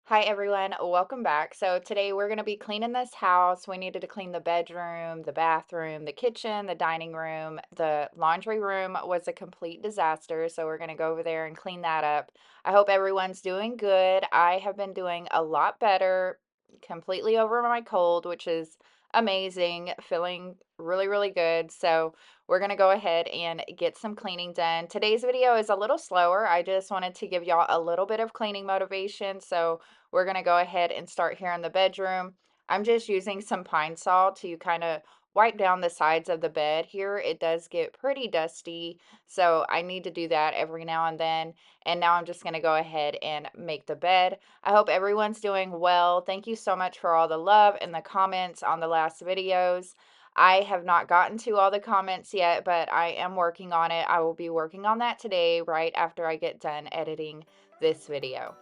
Hi everyone, welcome back. So today we're going to be cleaning this house. We needed to clean the bedroom, the bathroom, the kitchen, the dining room. The laundry room was a complete disaster, so we're going to go over there and clean that up. I hope everyone's doing good. I have been doing a lot better, completely over my cold, which is amazing, feeling really, really good. So we're going to go ahead and get some cleaning done. Today's video is a little slower. I just wanted to give y'all a little bit of cleaning motivation. So we're going to go ahead and start here in the bedroom. I'm just using some Pine Sol to kind of wipe down the sides of the bed here. It does get pretty dusty, so I need to do that every now and then. And now I'm just going to go ahead and make the bed. I hope everyone's doing well. Thank you so much for all the love and the comments on the last videos. I have not gotten to all the comments yet, but I am working on it. I will be working on that today, right after I get done editing this video.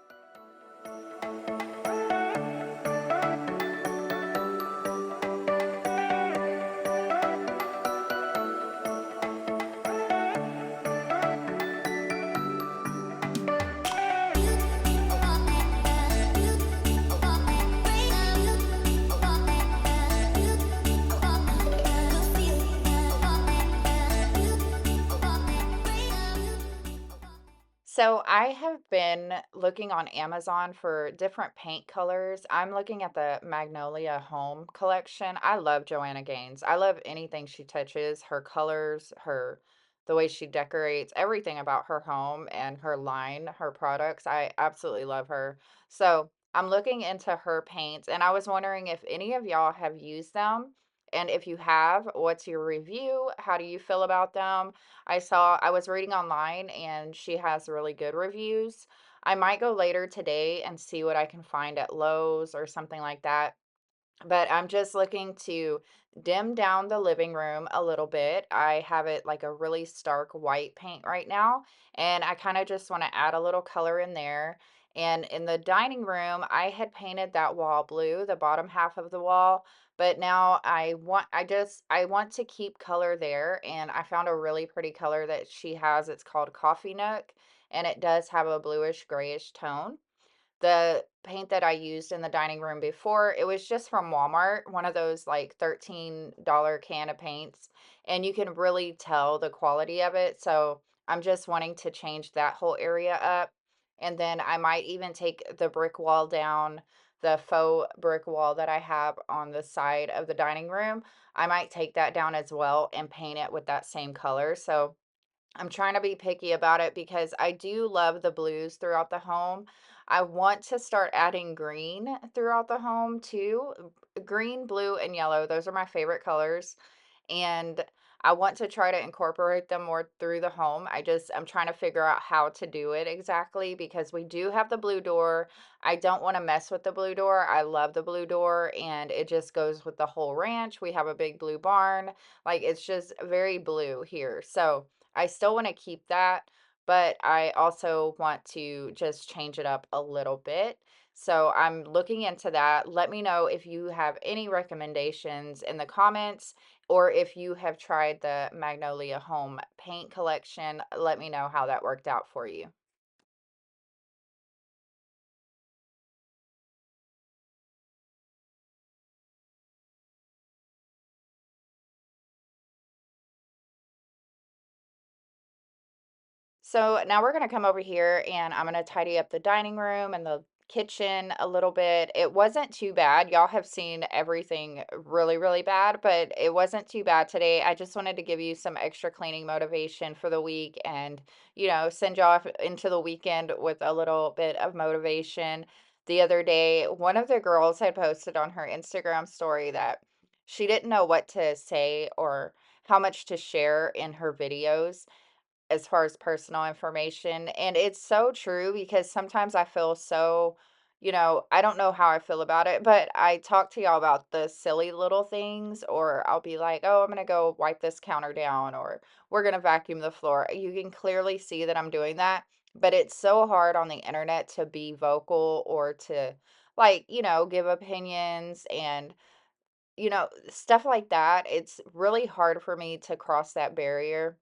So I have been looking on Amazon for different paint colors. I'm looking at the Magnolia Home collection. I love Joanna Gaines. I love anything she touches, her colors, the way she decorates, everything about her home and her line, her products. I absolutely love her. So I'm looking into her paints and I was wondering if any of y'all have used them. And if you have, what's your review? How do you feel about them? I was reading online and she has really good reviews. I might go later today and see what I can find at Lowe's or something like that. But I'm just looking to dim down the living room a little bit. I have it like a really stark white paint right now, and I kind of just want to add a little color in there. And in the dining room, I had painted that wall blue, the bottom half of the wall, but now I want to keep color there, and I found a really pretty color that she has. It's called Coffee Nook, and it does have a bluish grayish tone. The paint that I used in the dining room before, it was just from Walmart, one of those like $13 can of paints, and you can really tell the quality of it. So I'm just wanting to change that whole area up. And then I might even take the brick wall down, the faux brick wall that I have on the side of the dining room. I might take that down as well and paint it with that same color. So I'm trying to be picky about it because I do love the blues throughout the home. I want to start adding green throughout the home too. Green, blue, and yellow, those are my favorite colors. And I want to try to incorporate them more through the home. I'm trying to figure out how to do it exactly because we do have the blue door. I don't want to mess with the blue door. I love the blue door and it just goes with the whole ranch. We have a big blue barn. Like it's just very blue here. So I still want to keep that, but I also want to just change it up a little bit. So I'm looking into that. Let me know if you have any recommendations in the comments or if you have tried the Magnolia Home paint collection. Let me know how that worked out for you. So now we're gonna come over here and I'm gonna tidy up the dining room and the kitchen a little bit. It wasn't too bad. Y'all have seen everything really, really bad, but it wasn't too bad today. I just wanted to give you some extra cleaning motivation for the week and, send y'all off into the weekend with a little bit of motivation. The other day, one of the girls had posted on her Instagram story that she didn't know what to say or how much to share in her videos as far as personal information. And it's so true because sometimes I feel so, I don't know how I feel about it, but I talk to y'all about the silly little things, or I'll be like, oh, I'm going to go wipe this counter down, or we're going to vacuum the floor. You can clearly see that I'm doing that, but it's so hard on the internet to be vocal or to, like, give opinions and, stuff like that. It's really hard for me to cross that barrier.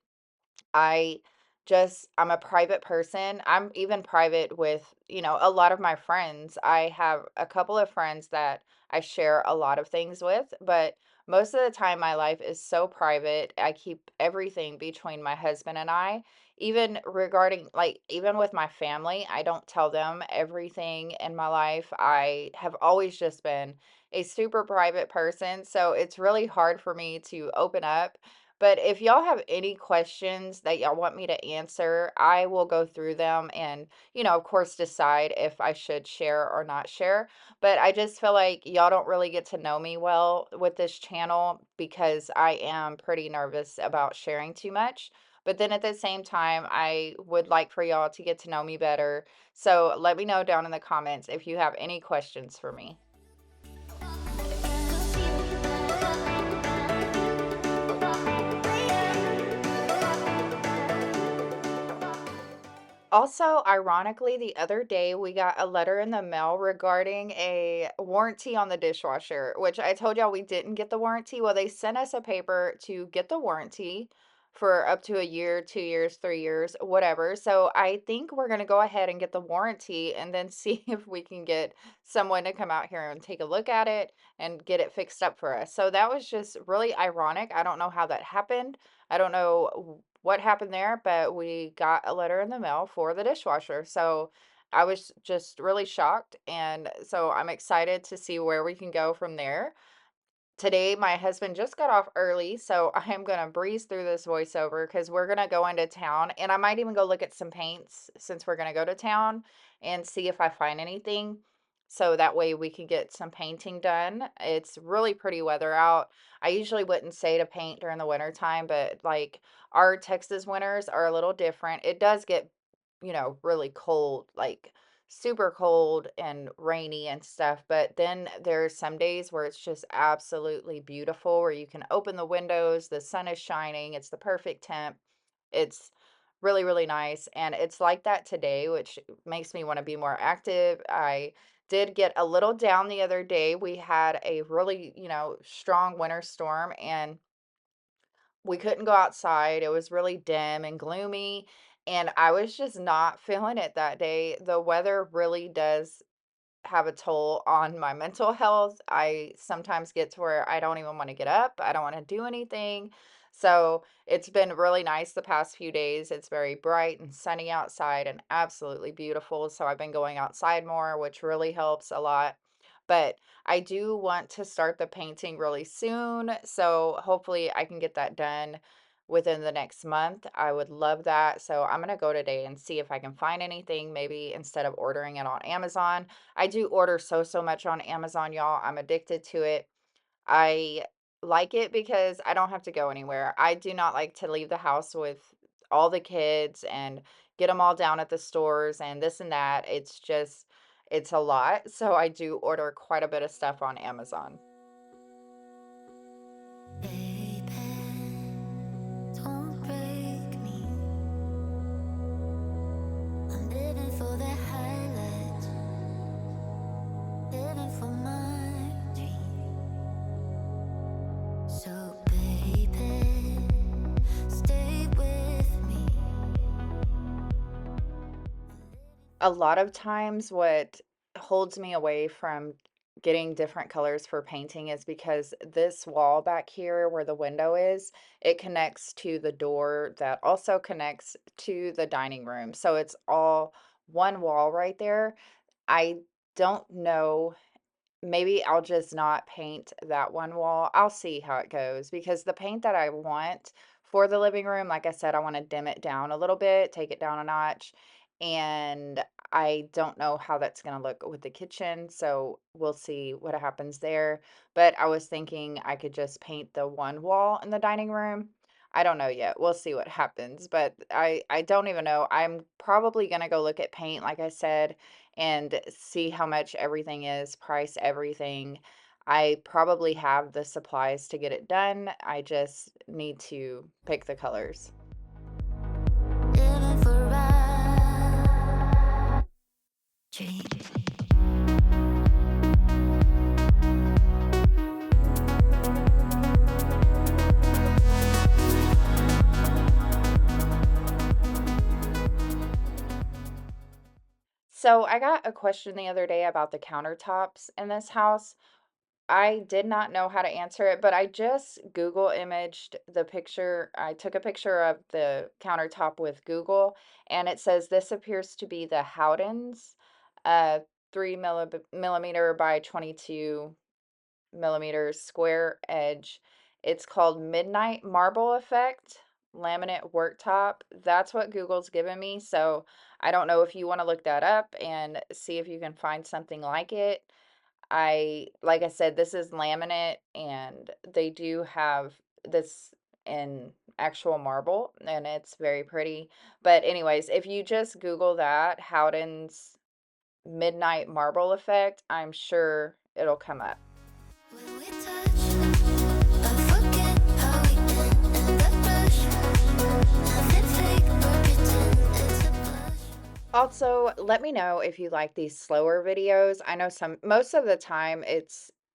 I just I'm a private person. I'm even private with, a lot of my friends. I have a couple of friends that I share a lot of things with, but most of the time my life is so private. I keep everything between my husband and I. Even regarding, like, even with my family, I don't tell them everything in my life. I have always just been a super private person, so it's really hard for me to open up. But if y'all have any questions that y'all want me to answer, I will go through them and, of course, decide if I should share or not share. But I just feel like y'all don't really get to know me well with this channel because I am pretty nervous about sharing too much. But then at the same time, I would like for y'all to get to know me better. So let me know down in the comments if you have any questions for me. Also, ironically, the other day we got a letter in the mail regarding a warranty on the dishwasher, which I told y'all we didn't get the warranty. Well, they sent us a paper to get the warranty for up to a year, 2 years, 3 years, whatever. So I think we're going to go ahead and get the warranty and then see if we can get someone to come out here and take a look at it and get it fixed up for us. So that was just really ironic. I don't know how that happened. I don't know what happened there, but we got a letter in the mail for the dishwasher. So I was just really shocked. And so I'm excited to see where we can go from there. Today, my husband just got off early, so I am going to breeze through this voiceover because we're going to go into town. And I might even go look at some paints since we're going to go to town and see if I find anything. So that way we can get some painting done. It's really pretty weather out. I usually wouldn't say to paint during the winter time, but like our Texas winters are a little different. It does get, really cold, like super cold and rainy and stuff, but then there's some days where it's just absolutely beautiful, where you can open the windows, the sun is shining, it's the perfect temp. It's really, really nice. And it's like that today, which makes me want to be more active. I did get a little down the other day. We had a really, strong winter storm and we couldn't go outside. It was really dim and gloomy. And I was just not feeling it that day. The weather really does have a toll on my mental health. I sometimes get to where I don't even want to get up. I don't want to do anything. So it's been really nice the past few days. It's very bright and sunny outside and absolutely beautiful. So I've been going outside more, which really helps a lot. But I do want to start the painting really soon. So hopefully I can get that done within the next month. I would love that. So I'm going to go today and see if I can find anything, maybe instead of ordering it on Amazon. I do order so much on Amazon, y'all. I'm addicted to it. I like it because I don't have to go anywhere. I do not like to leave the house with all the kids and get them all down at the stores and this and that. It's a lot. So I do order quite a bit of stuff on Amazon. Don't break me. I'm living for the highlights, living for my dream. So baby, stay with me. A lot of times what holds me away from getting different colors for painting is because this wall back here where the window is, it connects to the door that also connects to the dining room. So it's all one wall right there. I don't know. Maybe I'll just not paint that one wall. I'll see how it goes because the paint that I want for the living room, like I said, I want to dim it down a little bit, take it down a notch. And I don't know how that's going to look with the kitchen. So we'll see what happens there. But I was thinking I could just paint the one wall in the dining room. I don't know yet. We'll see what happens. But I don't even know. I'm probably going to go look at paint, like I said, and see how much everything is, price everything. I probably have the supplies to get it done. I just need to pick the colors. Living for our dream. So I got a question the other day about the countertops in this house. I did not know how to answer it, but I just Google imaged the picture. I took a picture of the countertop with Google, and it says this appears to be the Howden's, 3 millimeter by 22 millimeters square edge. It's called Midnight Marble Effect laminate worktop. That's what Google's given me. So I don't know if you want to look that up and see if you can find something like it. Like I said, this is laminate and they do have this in actual marble and it's very pretty. But anyways, if you just Google that, Howden's Midnight Marble Effect, I'm sure it'll come up. When we touch, I forget how we met in that rush. Nothing fake or pretend it's a blush. Also, let me know if you like these slower videos. I know most of the time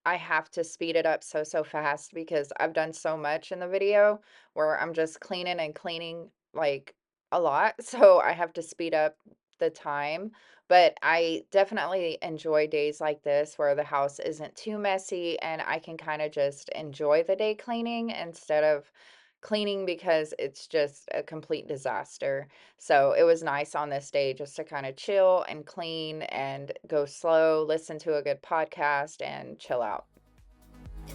I have to speed it up so fast because I've done so much in the video where I'm just cleaning and cleaning like a lot. So I have to speed up the time. But I definitely enjoy days like this where the house isn't too messy and I can kind of just enjoy the day cleaning instead of cleaning because it's just a complete disaster. So it was nice on this day just to kind of chill and clean and go slow, listen to a good podcast, and chill out. You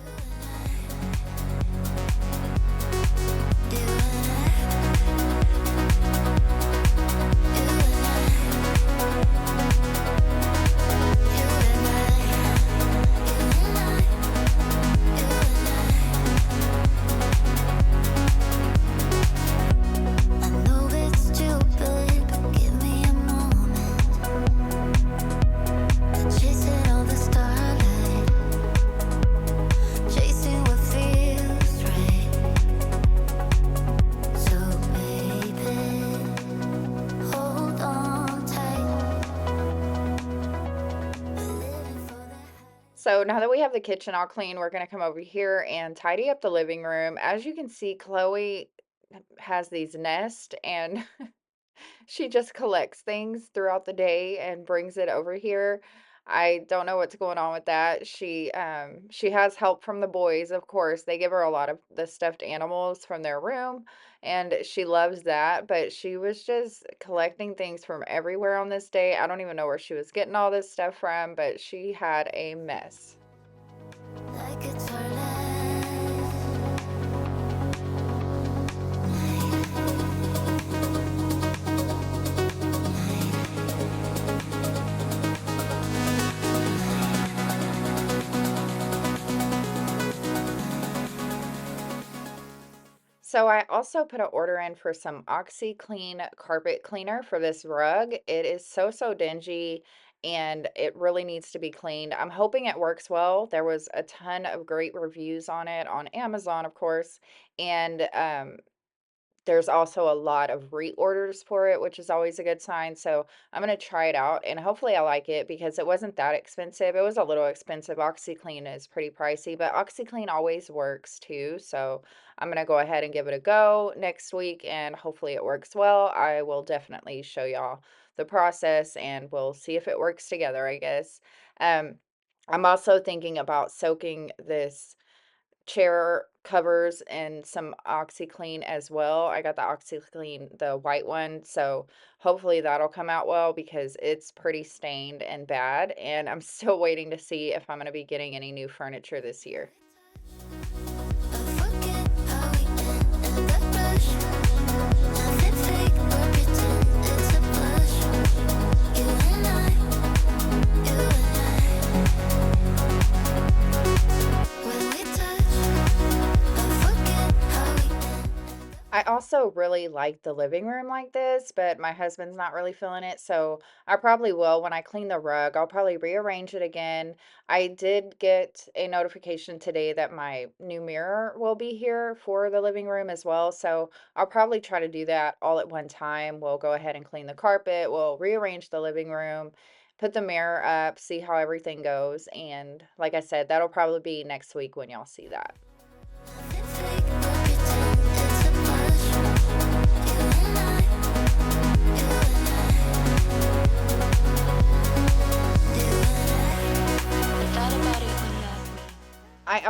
and I know it's stupid, but give me a moment to chase it all the starlight, chasing what feels right. So baby, hold on tight. We're living for the So now that we have the kitchen all clean, we're going to come over here and tidy up the living room. As you can see, Chloe has these nests and she just collects things throughout the day and brings it over here. I don't know what's going on with that. She has help from the boys, of course. They give her a lot of the stuffed animals from their room, and she loves that, but she was just collecting things from everywhere on this day. I don't even know where she was getting all this stuff from, but she had a mess. like it's our last So I also put an order in for some OxyClean carpet cleaner for this rug. It is so dingy and it really needs to be cleaned. I'm hoping it works well. There was a ton of great reviews on it on Amazon, of course, and there's also a lot of reorders for it, which is always a good sign. So I'm gonna try it out and hopefully I like it because it wasn't that expensive. It was a little expensive. OxyClean is pretty pricey, but OxyClean always works too. So I'm gonna go ahead and give it a go next week and hopefully it works well. I will definitely show y'all the process and we'll see if it works together, I guess. Um, I'm also thinking about soaking this chair covers and some OxyClean as well. I got the OxyClean, the white one, so hopefully that'll come out well because it's pretty stained and bad, and I'm still waiting to see if I'm gonna be getting any new furniture this year. I forget how we met in that rush. Nothing fake or pretend it's a blush. You and I, when we touch, I forget how we met. I also really like the living room like this, but my husband's not really feeling it, so I probably will when I clean the rug. I'll probably rearrange it again. I did get a notification today that my new mirror will be here for the living room as well, so I'll probably try to do that all at one time. We'll go ahead and clean the carpet, we'll rearrange the living room, put the mirror up, see how everything goes, and like I said, that'll probably be next week when y'all see that. Nothing fake or pretend it's a blush. You and I,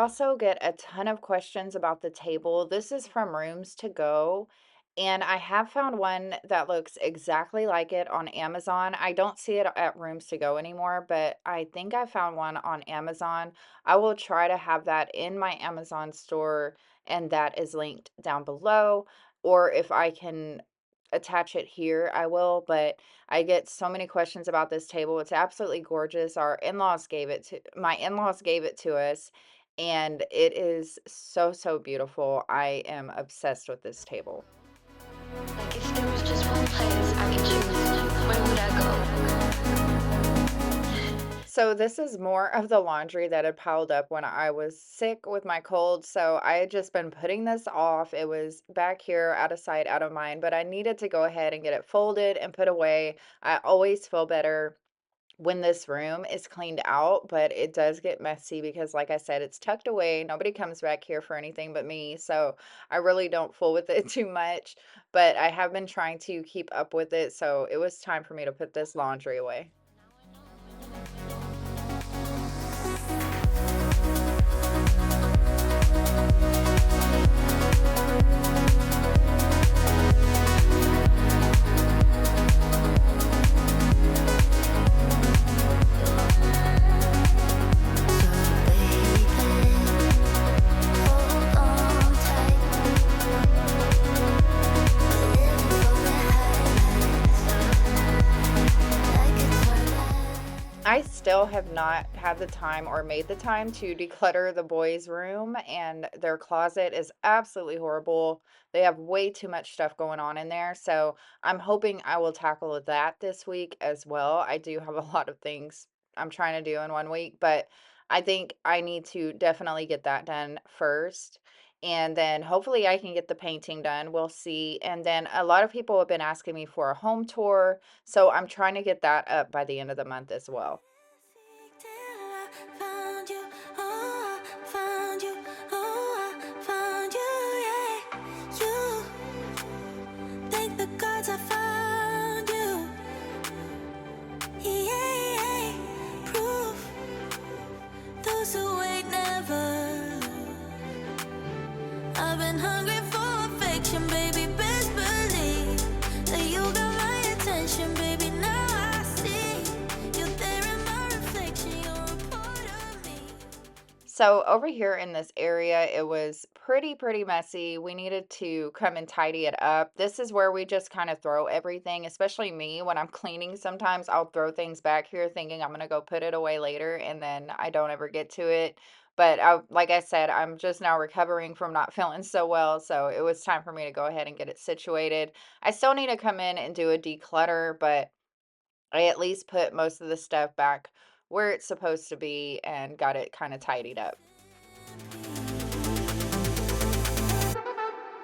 also get a ton of questions about the table. This is from Rooms to Go, and I have found one that looks exactly like it on Amazon. I don't see it at Rooms to Go anymore, but I think I found one on Amazon. I will try to have that in my Amazon store, and that is linked down below. Or if I can attach it here, I will. But I get so many questions about this table. It's absolutely gorgeous. My in-laws gave it to us, and it is so, so beautiful. I am obsessed with this table. Like if there was just one place I could choose, where would I So this is more of the laundry that had piled up when I was sick with my cold. So I had just been putting this off. It was back here, out of sight, out of mind, but I needed to go ahead and get it folded and put away. I always feel better when this room is cleaned out, but it does get messy because, like I said, it's tucked away. Nobody comes back here for anything but me. So I really don't fool with it too much, but I have been trying to keep up with it. So it was time for me to put this laundry away. I still have not had the time or made the time to declutter the boys' room, and their closet is absolutely horrible. They have way too much stuff going on in there, so I'm hoping I will tackle that this week as well. I do have a lot of things I'm trying to do in 1 week, but I think I need to definitely get that done first. And then hopefully I can get the painting done. We'll see. And then a lot of people have been asking me for a home tour, so I'm trying to get that up by the end of the month as well. Thank the gods I found you. Yeah, proof those who wait never. I've been hungry for affection, baby. Best believe that you got my attention, baby. Now I see you're there in my reflection. You're a part of me. So over here in this area, it was pretty messy. We needed to come and tidy it up. This is where we just kind of throw everything, especially me when I'm cleaning. Sometimes I'll throw things back here thinking I'm gonna go put it away later, and then I don't ever get to it. But like I said, I'm just now recovering from not feeling so well, so it was time for me to go ahead and get it situated. I still need to come in and do a declutter, but I at least put most of the stuff back where it's supposed to be and got it kind of tidied up.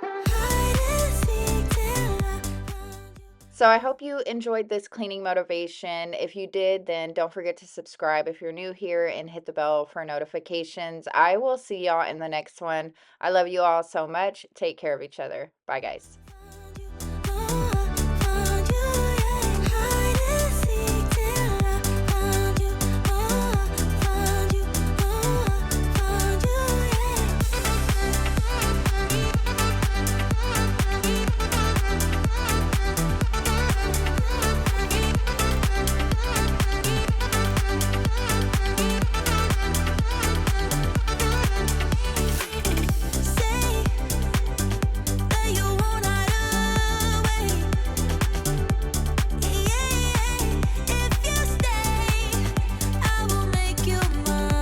Hide and seek till I found you. So I hope you enjoyed this cleaning motivation. If you did, then don't forget to subscribe if you're new here and hit the bell for notifications. I will see y'all in the next one. I love you all so much. Take care of each other. Bye, guys.